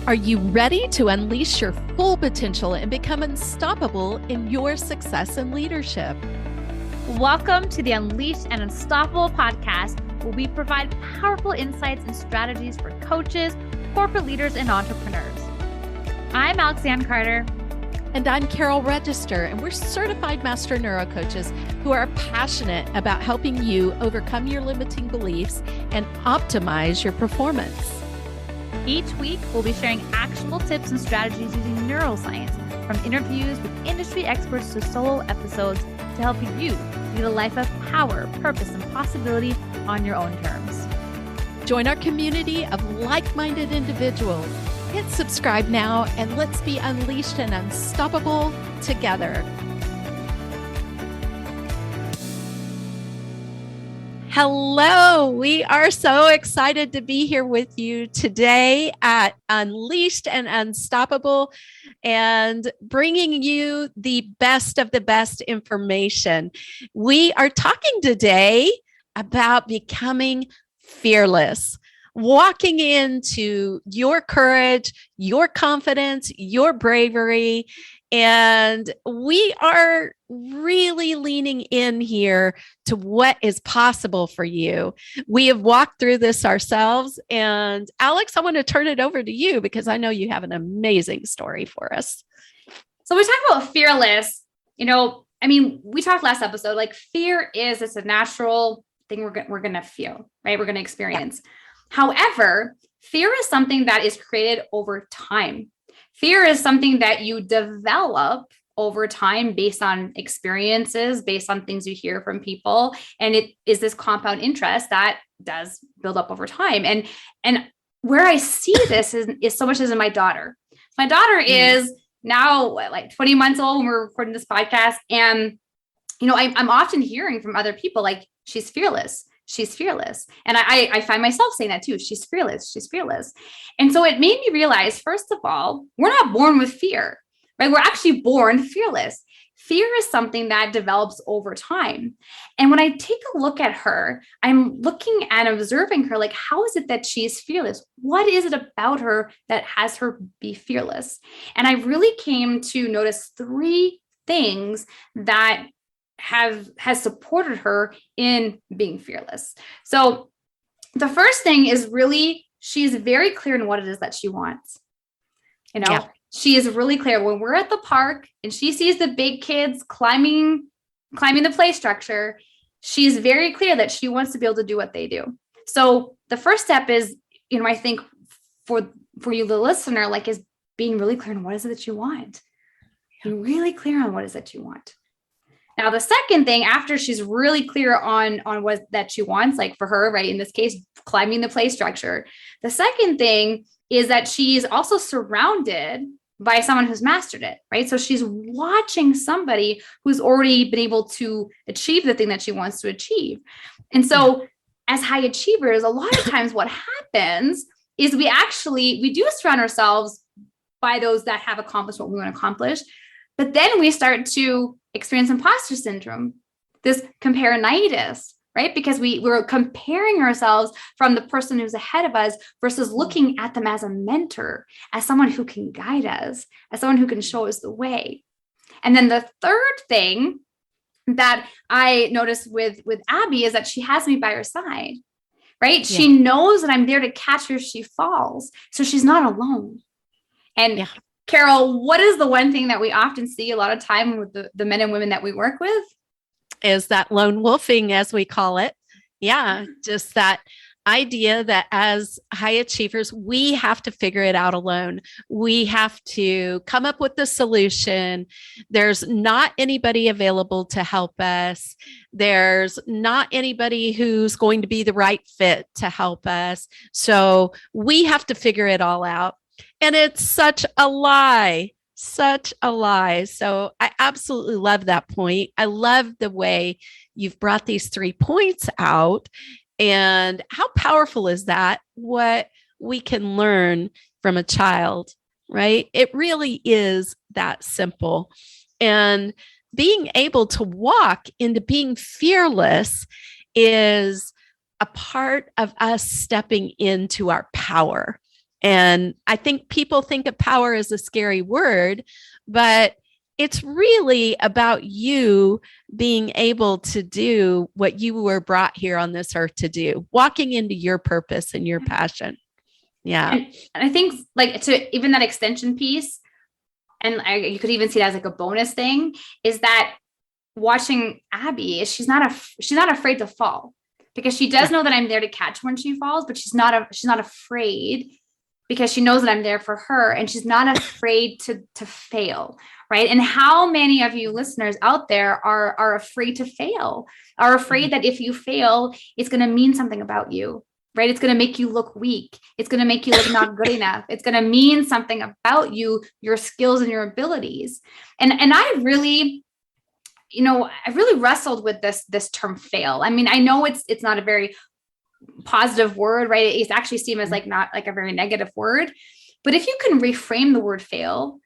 Are you ready to unleash your full potential and become unstoppable in your success and leadership? Welcome to the Unleashed and Unstoppable podcast, where we provide powerful insights and strategies for coaches, corporate leaders, and entrepreneurs. I'm Alexanne Carter. And I'm Carol Register, and we're certified master neurocoaches who are passionate about helping you overcome your limiting beliefs and optimize your performance. Each week, we'll be sharing actionable tips and strategies using neuroscience, from interviews with industry experts to solo episodes, to help you lead a life of power, purpose, and possibility on your own terms. Join our community of like-minded individuals. Hit subscribe now, and let's be unleashed and unstoppable together. Hello, we are so excited to be here with you today at Unleashed and Unstoppable and bringing you the best of the best information. We are talking today about becoming fearless, walking into your courage, your confidence, your bravery. And we are really leaning in here to what is possible for you. We have walked through this ourselves. And Alex, I want to turn it over to you because I know you have an amazing story for us. So we talk about fearless. We talked last episode, like fear it's a natural thing we're going to feel, right? We're going to experience. Yeah. However, fear is something that is created over time. Fear is something that you develop over time based on experiences, based on things you hear from people. And it is this compound interest that does build up over time. And where I see this is so much as in my daughter. My daughter is now like 20 months old when we're recording this podcast. And, I'm often hearing from other people, like, she's fearless. She's fearless. And I find myself saying that too. She's fearless. She's fearless. And so it made me realize, first of all, we're not born with fear, right? We're actually born fearless. Fear is something that develops over time. And when I take a look at her, I'm looking and observing her, like, how is it that she's fearless? What is it about her that has her be fearless? And I really came to notice three things that has supported her in being fearless. So the first thing is really, she's very clear in what it is that she wants. She is really clear when we're at the park and she sees the big kids climbing the play structure. She's very clear that she wants to be able to do what they do. So the first step is, I think for you, the listener, like, is being really clear on what is it that you want. Being really clear on what is it that you want. Now, the second thing, after she's really clear on what that she wants, like for her, right, in this case, climbing the play structure, the second thing is that she's also surrounded by someone who's mastered it, right? So she's watching somebody who's already been able to achieve the thing that she wants to achieve. And so as high achievers, a lot of times what happens is we do surround ourselves by those that have accomplished what we want to accomplish. But then we start to experience imposter syndrome, this compare-nitis, right? Because we're comparing ourselves from the person who's ahead of us versus looking at them as a mentor, as someone who can guide us, as someone who can show us the way. And then the third thing that I noticed with Abby is that she has me by her side, right? Yeah. She knows that I'm there to catch her if she falls. So she's not alone. And Carol, what is the one thing that we often see a lot of time with the men and women that we work with? Is that lone wolfing, as we call it. Yeah, just that idea that as high achievers, we have to figure it out alone. We have to come up with the solution. There's not anybody available to help us. There's not anybody who's going to be the right fit to help us. So we have to figure it all out. And it's such a lie. Such a lie. So I absolutely love that point. I love the way you've brought these 3 points out. And how powerful is that? What we can learn from a child, right? It really is that simple. And being able to walk into being fearless is a part of us stepping into our power. And I think people think of power as a scary word, but it's really about you being able to do what you were brought here on this earth to do, walking into your purpose and your passion. Yeah. And I think like to even that extension piece, and you could even see that as like a bonus thing, is that watching Abby is she's not afraid to fall, because she does know that I'm there to catch when she falls, but she's not afraid, because she knows that I'm there for her, and she's not afraid to fail. Right. And how many of you listeners out there are afraid to fail, are afraid that if you fail, it's going to mean something about you, right? It's going to make you look weak. It's going to make you look not good enough. It's going to mean something about you, your skills and your abilities. And I really wrestled with this term fail. I mean, I know it's not a very positive word, right? It's actually seen as like not like a very negative word, but if you can reframe the word fail.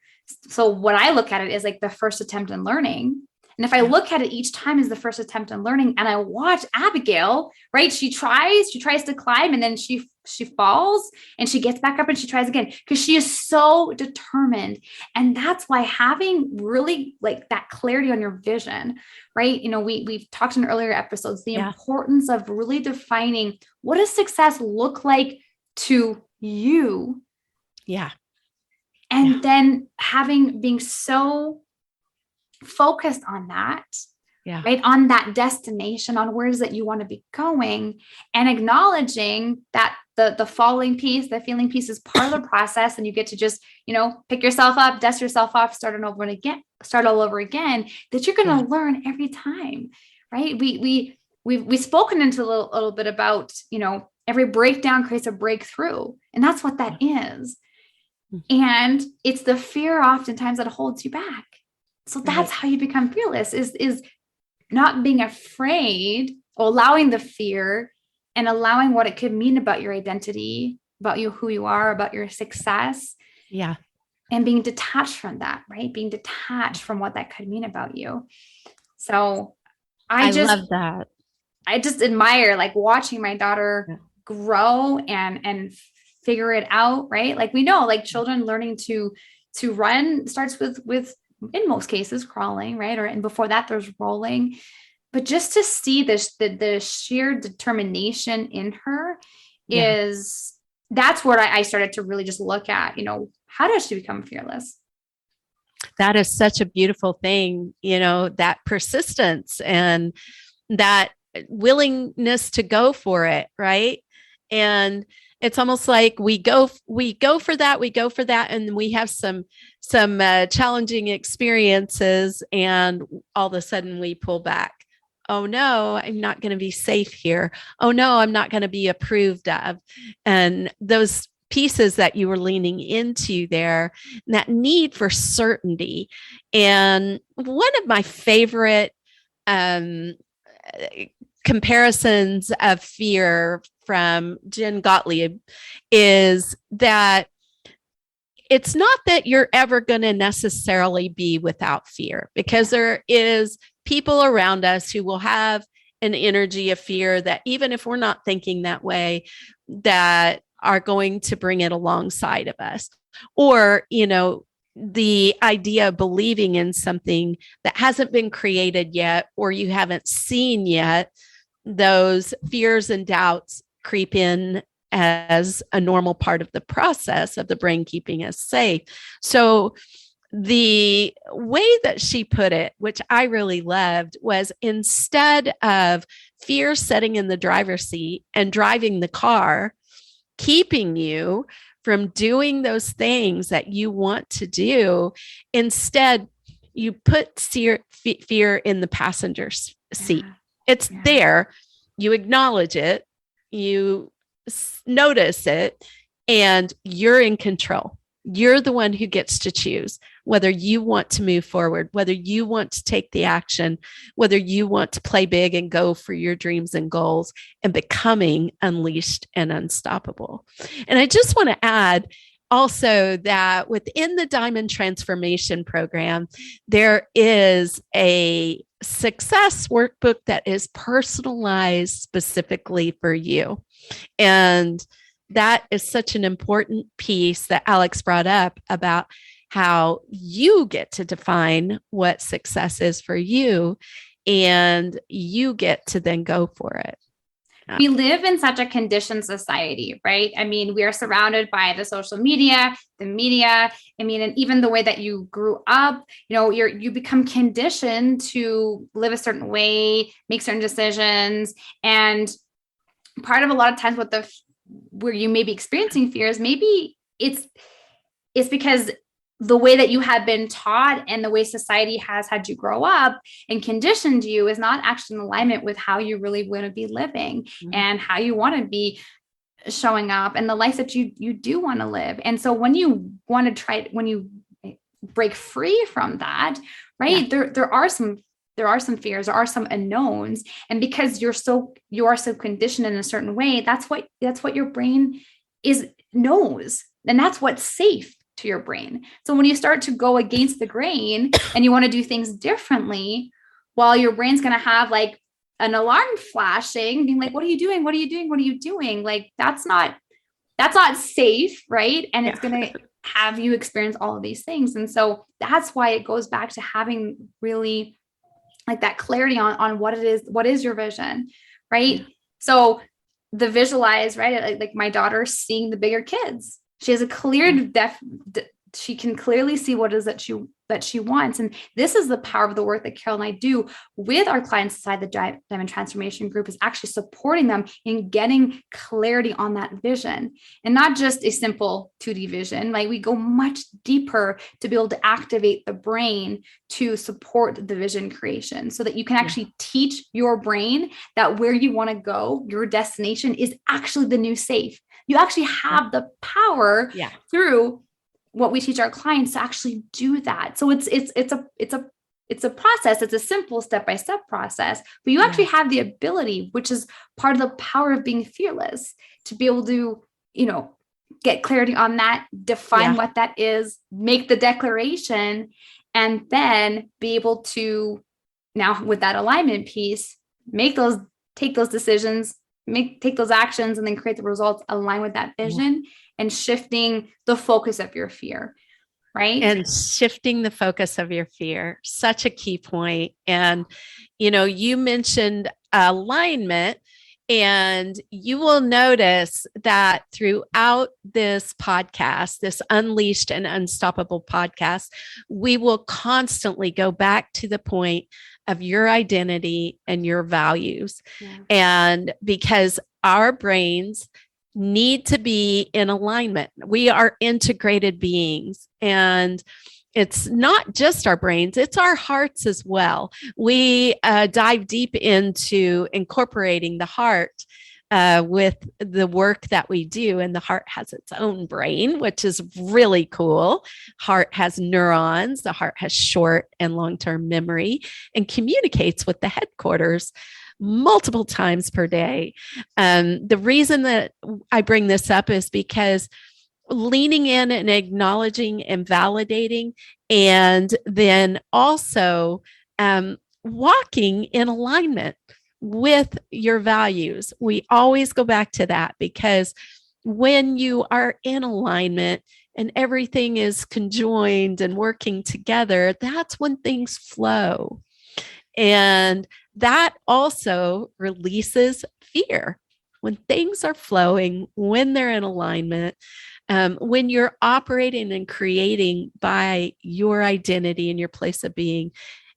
So what I look at it is like the first attempt in learning. And if I look at it each time as the first attempt in learning, and I watch Abigail, right? She tries to climb, and then she falls, and she gets back up and she tries again, because she is so determined. And that's why having really like that clarity on your vision, right? You know, we've talked in earlier episodes, the importance of really defining what does success look like to you. Yeah. And then being so focused on that, right? On that destination, on where is it you want to be going, and acknowledging that the falling piece, the feeling piece is part of the process. And you get to just, pick yourself up, dust yourself off, start all over again, that you're going to learn every time, right? We've spoken into a little bit about, every breakdown creates a breakthrough. And that's what that is. And it's the fear oftentimes that holds you back. So that's how you become fearless, is not being afraid, or allowing the fear and allowing what it could mean about your identity, about you, who you are, about your success. Yeah. And being detached from that, right? Being detached from what that could mean about you. So I love that. I just admire like watching my daughter grow and figure it out, right? Like we know, like children learning to run starts with in most cases crawling, right? And before that there's rolling. But just to see the sheer determination in her that's where I started to really just look at, how does she become fearless? That is such a beautiful thing, that persistence and that willingness to go for it, right? And it's almost like we go for that, and we have some challenging experiences, and all of a sudden we pull back. Oh no, I'm not going to be safe here. Oh no, I'm not going to be approved of. And those pieces that you were leaning into there, that need for certainty. And one of my favorite comparisons of fear from Jen Gottlieb is that it's not that you're ever going to necessarily be without fear, because there is people around us who will have an energy of fear that, even if we're not thinking that way, that are going to bring it alongside of us. Or, the idea of believing in something that hasn't been created yet, or you haven't seen yet, those fears and doubts creep in as a normal part of the process of the brain keeping us safe. So the way that she put it, which I really loved, was instead of fear sitting in the driver's seat and driving the car, keeping you from doing those things that you want to do, instead you put fear in the passenger's seat. It's there. You acknowledge it, you notice it, and you're in control. You're the one who gets to choose whether you want to move forward, whether you want to take the action, whether you want to play big and go for your dreams and goals, and becoming unleashed and unstoppable. And I just want to add also that within the Diamond Transformation Program, there is a success workbook that is personalized specifically for you. And that is such an important piece that Alex brought up about how you get to define what success is for you, and you get to then go for it. We live in such a conditioned society, right? I mean, we are surrounded by the social media, the media. I mean, and even the way that you grew up, you become conditioned to live a certain way, make certain decisions. And part of a lot of times where you may be experiencing fears, maybe it's because the way that you have been taught and the way society has had you grow up and conditioned you is not actually in alignment with how you really want to be living and how you want to be showing up and the life that you do want to live. And so when you break free from that, right, there are some fears, there are some unknowns. And because you are so conditioned in a certain way, that's what your brain knows. And that's what's safe to your brain. So when you start to go against the grain and you want to do things differently, while your brain's going to have like an alarm flashing, being like, what are you doing? What are you doing? What are you doing? Like, that's not safe. Right. And it's going to have you experience all of these things. And so that's why it goes back to having really like that clarity on what it is, what is your vision, right? Yeah. So the visualize, right? Like my daughter seeing the bigger kids. She has a clear she can clearly see what it is that she wants. And this is the power of the work that Carol and I do with our clients inside the Diamond Transformation Group, is actually supporting them in getting clarity on that vision, and not just a simple 2D vision. Like, we go much deeper to be able to activate the brain to support the vision creation, so that you can actually teach your brain that where you want to go, your destination, is actually the new safe. You actually have the power through what we teach our clients to actually do that. So it's a process. It's a simple step-by-step process, but you actually have the ability, which is part of the power of being fearless, to be able to, get clarity on that, define what that is, make the declaration, and then be able to, now with that alignment piece, take those decisions, take those actions, and then create the results align with that vision, and shifting the focus of your fear, right? And shifting the focus of your fear, such a key point. And, you mentioned alignment, and you will notice that throughout this podcast, this Unleashed and Unstoppable podcast, we will constantly go back to the point of your identity and your values. And because our brains need to be in alignment, we are integrated beings, and it's not just our brains, it's our hearts as well. We dive deep into incorporating the heart with the work that we do. And the heart has its own brain, which is really cool. Heart has neurons. The heart has short and long-term memory and communicates with the headquarters multiple times per day. The reason that I bring this up is because leaning in and acknowledging and validating, and then also walking in alignment with your values. We always go back to that, because when you are in alignment and everything is conjoined and working together, that's when things flow. And that also releases fear. When things are flowing, when they're in alignment, when you're operating and creating by your identity and your place of being,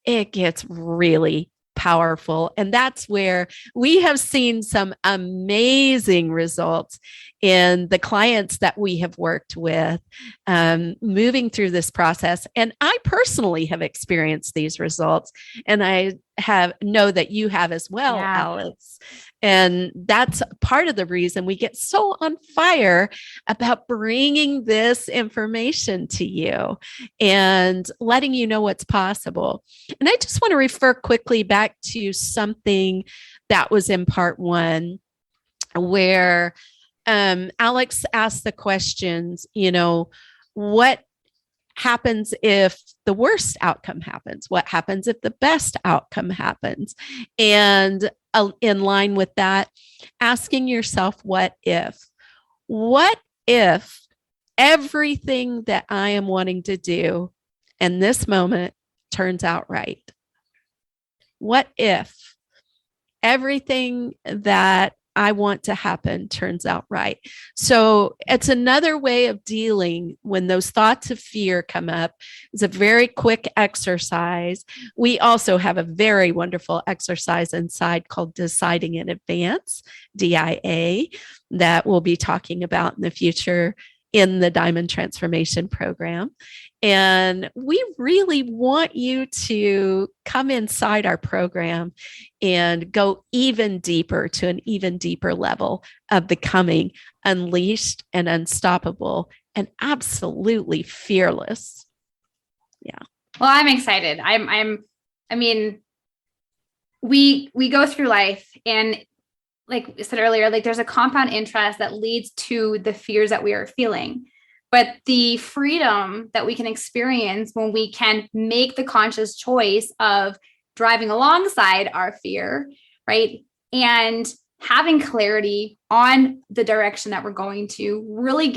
it gets really powerful. And that's where we have seen some amazing results in the clients that we have worked with, moving through this process. And I personally have experienced these results, and I know that you have as well, Alex. And that's part of the reason we get so on fire about bringing this information to you and letting you know what's possible. And I just want to refer quickly back to something that was in part 1, where Alex asked the questions, what happens if the worst outcome happens? What happens if the best outcome happens? And in line with that, asking yourself, what if? What if everything that I am wanting to do in this moment turns out right? What if everything that I want to happen turns out right? So it's another way of dealing when those thoughts of fear come up. It's a very quick exercise. We also have a very wonderful exercise inside called Deciding in Advance, DIA, that we'll be talking about in the future in the Diamond Transformation Program. And we really want you to come inside our program and go even deeper to an even deeper level of becoming unleashed and unstoppable and absolutely fearless. Yeah. Well, I'm excited. I mean, we go through life, and like I said earlier, like there's a compound interest that leads to the fears that we are feeling. But the freedom that we can experience when we can make the conscious choice of driving alongside our fear, right? And having clarity on the direction that we're going to, really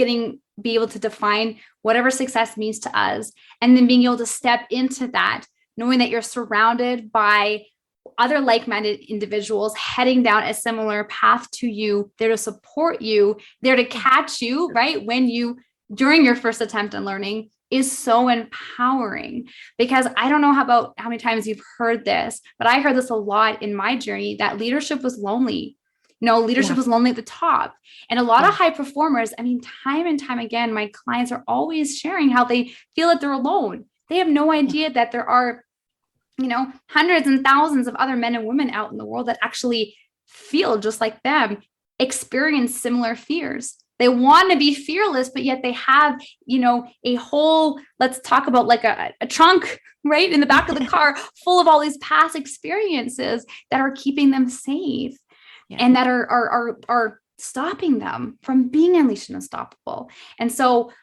be able to define whatever success means to us, and then being able to step into that, knowing that you're surrounded by other like-minded individuals heading down a similar path to you, there to support you, there to catch you, right? During your first attempt on learning, is so empowering. Because I don't know how many times you've heard this, but I heard this a lot in my journey, that leadership was lonely. Leadership was lonely at the top. And a lot of high performers, I mean, time and time again, my clients are always sharing how they feel that they're alone. They have no idea that there are, hundreds and thousands of other men and women out in the world that actually feel just like them, experience similar fears. They want to be fearless, but yet they have, a whole, let's talk about like a trunk, right, in the back of the car full of all these past experiences that are keeping them safe and that are stopping them from being unleashed and unstoppable. And so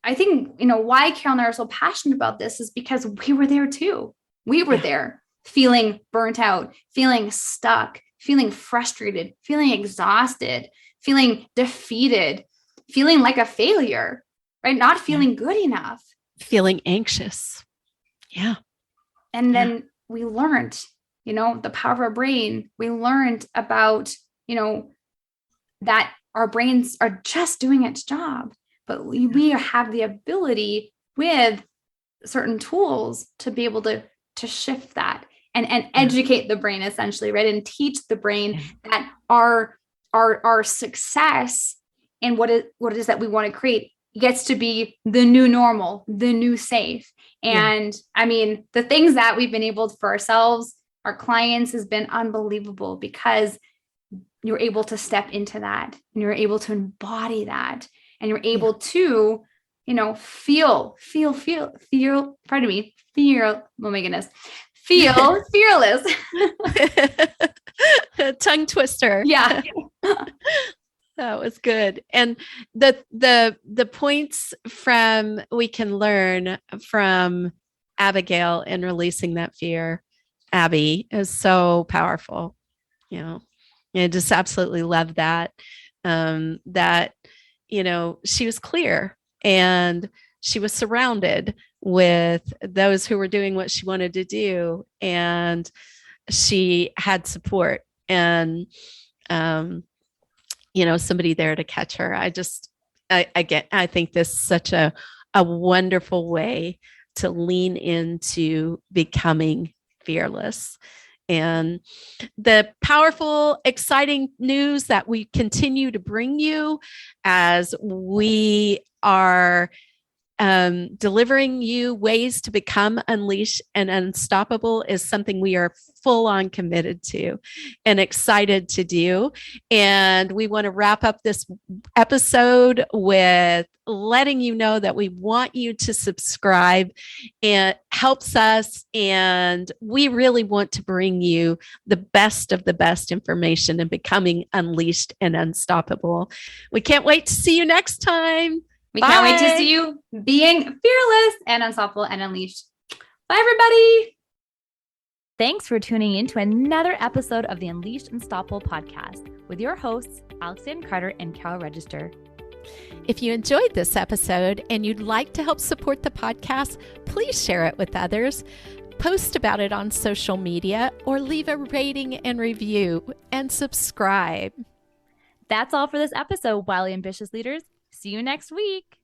I think, why Carol and I are so passionate about this is because we were there too. We were there feeling burnt out, feeling stuck, feeling frustrated, feeling exhausted, feeling defeated, feeling like a failure, right? Not feeling good enough. Feeling anxious. Yeah. And then we learned, the power of our brain. We learned about, that our brains are just doing its job, but we have the ability with certain tools to be able to shift that and educate the brain, essentially, right? And teach the brain that our success and what it is that we want to create gets to be the new normal, the new safe. And I mean, the things that we've been able to, for ourselves, our clients, has been unbelievable, because you're able to step into that, and you're able to embody that, and you're able to, feel, pardon me, feel, oh my goodness, feel fearless. Tongue twister. Yeah. That was good. And the points we can learn from Abigail in releasing that fear, Abby, is so powerful. I just absolutely love that. She was clear, and she was surrounded with those who were doing what she wanted to do, and she had support and somebody there to catch her. I think this is such a wonderful way to lean into becoming fearless. And the powerful, exciting news that we continue to bring you as we are delivering you ways to become unleashed and unstoppable is something we are full on committed to and excited to do. And we want to wrap up this episode with letting you know that we want you to subscribe. It helps us, and we really want to bring you the best of the best information in becoming unleashed and unstoppable. We can't wait to see you next time. We can't wait to see you being fearless and unstoppable and unleashed. Bye, everybody. Thanks for tuning in to another episode of the Unleashed Unstoppable podcast with your hosts, Alexandra Carter and Carol Register. If you enjoyed this episode and you'd like to help support the podcast, please share it with others. Post about it on social media or leave a rating and review and subscribe. That's all for this episode, Wildly Ambitious Leaders. See you next week.